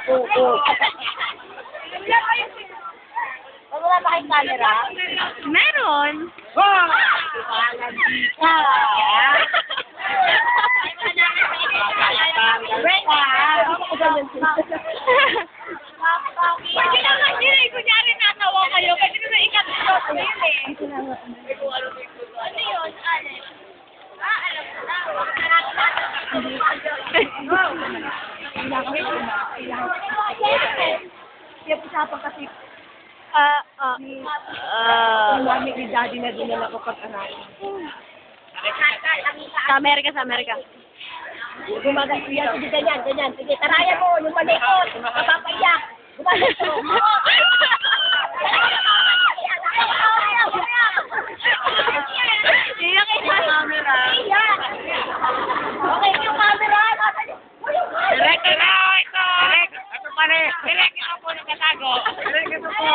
Oo. Wala ba kayong camera? Meron. Wow! Ka! Pwede naman yun eh. Kunyari natawa kayo. Pwede naman ikat-shot mo yun eh. Ano yun? Alex? Alam ko na. Kaya usapan kasi namin ni Daddy na dinala ko pag-aralan. Sa Amerika, sa Amerika. Gumagal siya. Sige, ganyan, ganyan. Sige, tarayan mo. Yung malikot. Mapapaiyak. Gumagal ko. Iyak yung camera. Iyak. Okay, yung camera. Direct na ito! Direct! Ito pala! Direct yung ako nagkatago! Direct ito po!